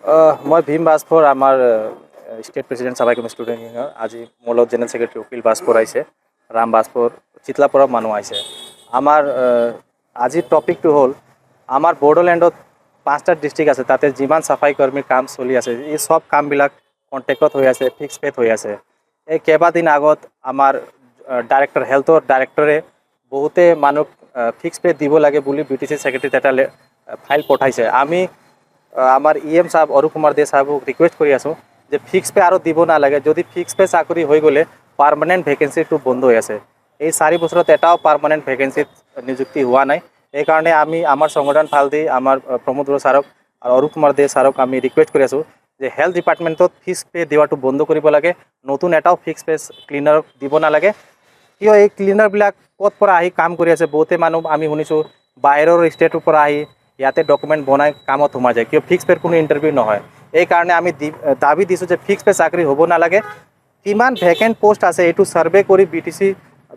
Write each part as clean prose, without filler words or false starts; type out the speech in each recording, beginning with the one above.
মই ভীম বাজপৰ আমাৰ state president চাবাই কমি ষ্টুডেণ্ট ইউনিয়নৰ আজি মোৰ লগত জেনেৰেল ছেক্ৰেটাৰী উকিল বাজপৰ আহিছে, ৰাম বাজপৰ চিতলাপুৰৰ মানুহ আহিছে। আমাৰ আজিৰ টপিকটো হ'ল আমাৰ বড়োলেণ্ডত 5টা ডিষ্ট্ৰিক্ট আছে, তাতে যিমান চাফাই কৰ্মীৰ কাম চলি আছে এই সব কামবিলাক কণ্টেক্টত হৈ আছে, ফিক্স পেত হৈ আছে। এই কেইবাদিন আগত আমাৰ ডাইৰেক্টৰ হেল্থৰ ডাইৰেক্টৰে বহুতে মানুহক ফিক্স পে দিব লাগে বুলি BTC ছেক্ৰেটাৰীত এটা ফাইল পঠাইছে। আমি আমাৰ EM সাহেব অৰুপ কুমাৰ দে সাহেবক ৰিকুৱেষ্ট কৰি আছোঁ যে ফিক্স পে আৰু দিব নালাগে। যদি ফিক্স পে চাকৰি হৈ গ'লে পাৰ্মানেণ্ট ভেকেঞ্চিটো বন্ধ হৈ আছে। এই 4 বছৰত এটাও পাৰ্মানেণ্ট ভেকেঞ্চিত নিযুক্তি হোৱা নাই। এইকাৰণে আমি আমাৰ সংগঠন ফাল দি আমাৰ প্ৰমোদ বড়ো ছাৰক আৰু অৰুপ কুমাৰ দে ছাৰক আমি ৰিকুৱেষ্ট কৰি আছোঁ যে হেল্থ ডিপাৰ্টমেণ্টত ফিক্স পে দিয়াটো বন্ধ কৰিব লাগে। নতুন এটাও ফিক্স পে ক্লিনাৰক দিব নালাগে। কিয় এই ক্লিনাৰবিলাক ক'ত পৰা আহি কাম কৰি আছে, বহুতে মানুহ আমি শুনিছোঁ বাহিৰৰ ষ্টেটৰ পৰা আহি ইয়াতে ডকুমেণ্ট বনাই কামত সোমাই যায়, কিয় ফিক্স পেৰ কোনো ইণ্টাৰভিউ নহয়। এইকাৰণে আমি দাবী দিছোঁ যে ফিক্স পে চাকৰি হ'ব নালাগে। কিমান ভেকেণ্ট পোষ্ট আছে এইটো ছাৰ্ভে কৰি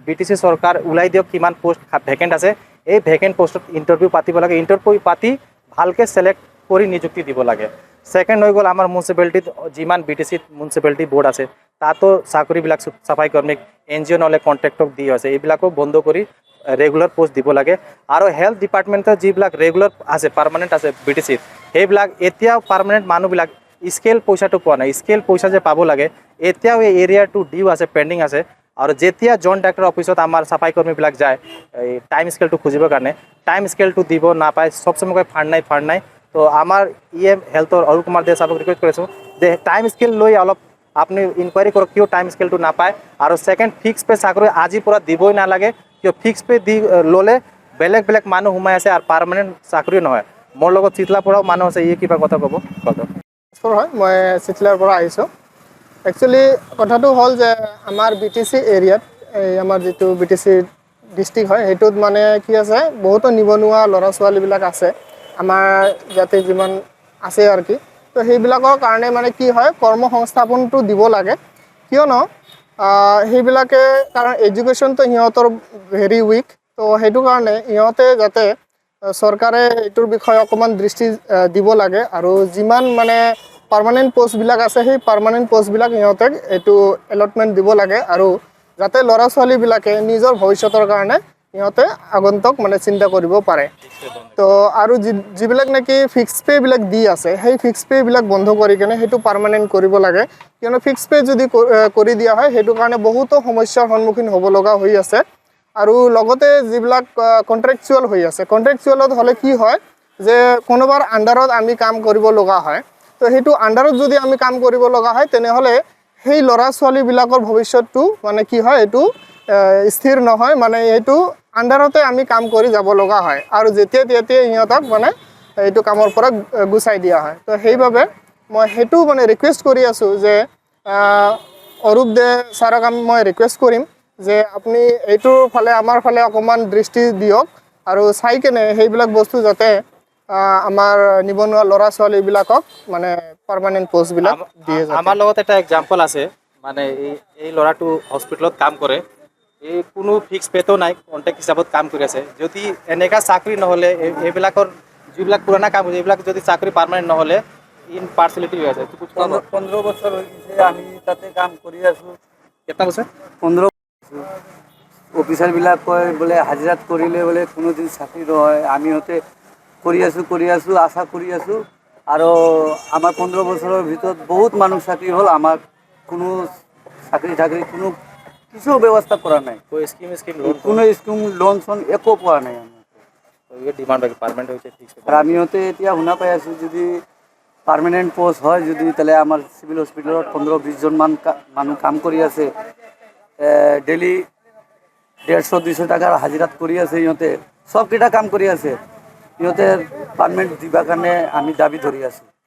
BTC চৰকাৰ ওলাই দিয়ক কিমান পোষ্ট ভেকেণ্ট আছে। এই ভেকেণ্ট পোষ্টত ইণ্টাৰভিউ পাতিব লাগে, ইণ্টাৰভিউ পাতি ভালকৈ ছিলেক্ট কৰি নিযুক্তি দিব লাগে। ছেকেণ্ড হৈ গ'ল আমাৰ মিউনিচিপালিটিত যিমান BTC মিউনিচিপালিটি বৰ্ড আছে তাতো চাকৰিবিলাক চাফাই কৰ্মীক NGO নহ'লে কণ্ট্ৰেক্টক দি আছে, এইবিলাকো বন্ধ কৰি ৰেগুলাৰ পোষ্ট দিব লাগে। আৰু হেল্থ ডিপাৰ্টমেণ্টৰ যিবিলাক ৰেগুলাৰ আছে পাৰ্মানেণ্ট আছে BTCত সেইবিলাক এতিয়াও পাৰ্মানেণ্ট মানুহবিলাক স্কেল পইচাটো পোৱা নাই। স্কেল পইচা যে পাব লাগে এতিয়াও এই এৰিয়াটো ডিউ আছে, পেণ্ডিং আছে। আৰু যেতিয়া জইণ্ট ডাইৰেক্টৰ অফিচত আমাৰ চাফাই কৰ্মীবিলাক যায় এই টাইম স্কেলটো খুজিবৰ কাৰণে, টাইম স্কেলটো দিব নাপায়, চব সময় ফাণ্ড নাই। তো আমাৰ EM হেল্থৰ অৰুপ কুমাৰ দে ছাৰক ৰিকুৱেষ্ট কৰিছোঁ যে টাইম স্কেল লৈ অলপ আপুনি ইনকুৱাৰী কৰক কিয় টাইম স্কেলটো নাপায়। আৰু ছেকেণ্ড ফিক্স পে চাকৰি আজিৰ পৰা দিবই নালাগে, কিয় ফিক্স পে দি ল'লে বেলেগ মানুহ সোমাই আছে আৰু পাৰ্মানেণ্ট চাকৰি নহয়। মোৰ লগত চিতলাৰ পৰাও মানুহ আছে, ই কিবা কথা ক'ব। হয়, মই চিতলাৰ পৰা আহিছোঁ। একচুৱেলি কথাটো হ'ল যে আমাৰ BTC এৰিয়াত এই আমাৰ যিটো BTC ডিষ্ট্ৰিক্ট হয় সেইটোত মানে কি আছে, বহুতো নিবনুৱা ল'ৰা ছোৱালীবিলাক আছে আমাৰ ইয়াতে যিমান আছে আৰু কি। তো সেইবিলাকৰ কাৰণে মানে কি হয়, কৰ্ম সংস্থাপনটো দিব লাগে। কিয়নো সেইবিলাকে কাৰণ এডুকেশ্যনটো সিহঁতৰ ভেৰি উইক। তো সেইটো কাৰণে সিহঁতে যাতে চৰকাৰে এইটোৰ বিষয়ে অকণমান দৃষ্টি দিব লাগে। আৰু যিমান মানে পাৰ্মানেণ্ট পষ্টবিলাক আছে সেই পাৰ্মানেণ্ট পষ্টবিলাক সিহঁতক এইটো এলটমেণ্ট দিব লাগে, আৰু যাতে ল'ৰা ছোৱালীবিলাকে নিজৰ ভৱিষ্যতৰ কাৰণে সিহঁতে আগন্তুক মানে চিন্তা কৰিব পাৰে। তো আৰু যিবিলাক নেকি ফিক্স পে'বিলাক দি আছে সেই ফিক্স পে'বিলাক বন্ধ কৰি কেনে সেইটো পাৰ্মানেণ্ট কৰিব লাগে। কিয়নো ফিক্স পে' যদি কৰি দিয়া হয় সেইটো কাৰণে বহুতো সমস্যাৰ সন্মুখীন হ'ব লগা হৈ আছে। আৰু লগতে যিবিলাক কণ্ট্ৰেকচুৱেল হৈ আছে, কণ্ট্ৰেকচুৱেলত হ'লে কি হয় যে কোনোবাৰ আণ্ডাৰত আমি কাম কৰিব লগা হয়। তো সেইটো আণ্ডাৰত যদি আমি কাম কৰিব লগা হয় তেনেহ'লে সেই ল'ৰা ছোৱালীবিলাকৰ ভৱিষ্যতটো মানে কি হয়, এইটো স্থিৰ নহয়। মানে এইটো আণ্ডাৰতে আমি কাম কৰি যাব লগা হয় আৰু যেতিয়াই সিহঁতক মানে এইটো কামৰ পৰা গুচাই দিয়া হয়। তো সেইবাবে মই সেইটো মানে ৰিকুৱেষ্ট কৰি আছোঁ যে অৰুপ দে ছাৰক মই ৰিকুৱেষ্ট কৰিম যে আপুনি এইটোৰ ফালে আমাৰ ফালে অকণমান দৃষ্টি দিয়ক আৰু চাই কেনে সেইবিলাক বস্তু যাতে আমাৰ নিবনুৱা ল'ৰা ছোৱালীবিলাকক মানে পাৰ্মানেণ্ট পষ্টবিলাক দিয়ে। আমাৰ লগত এটা এক্সাম্পল আছে, মানে এই ল'ৰাটো হস্পিটেলত কাম কৰে, এই কোনো ফিক্স পেটো নাই, কণ্টেক্ট হিচাপত কাম কৰি আছে। যদি এনেকুৱা চাকৰি নহ'লে এইবিলাকৰ যিবিলাক পুৰণা কাম হৈছে এইবিলাক যদি চাকৰি পাৰ্মানেণ্ট নহ'লে ইনপাৰ্চিয়েলিটি হৈ আছে। 15 বছৰ হৈছে আমি তাতে কাম কৰি আছোঁ। কেইটা বছৰ? 15 অফিচাৰবিলাক কয় বোলে হাজিৰাত কৰিলে বোলে কোনোদিন চাকৰি নহয়। আমিহঁতে কৰি আছোঁ আশা কৰি আছোঁ। আৰু আমাৰ 15 বছৰৰ ভিতৰত বহুত মানুহ চাকৰি হ'ল, আমাক কোনো চাকৰি কোনো কিছু ব্যৱস্থা কৰা নাই। কোনো স্কিম লোন চোন একো পোৱা নাই। আৰু আমিহঁতে এতিয়া শুনা পাই আছোঁ যদি পাৰ্মানেণ্ট পোষ্ট হয় যদি তাহলে আমাৰ চিভিল হস্পিটেলত 15-20 জনমান মানুহ কাম কৰি আছে, ডেইলি 150-200 টাকাৰ হাজিৰাত কৰি আছে। সিহঁতে চবকেইটা কাম কৰি আছে, সিহঁতে পাৰ্মানেণ্ট দিবৰ কাৰণে আমি দাবী ধৰি আছোঁ।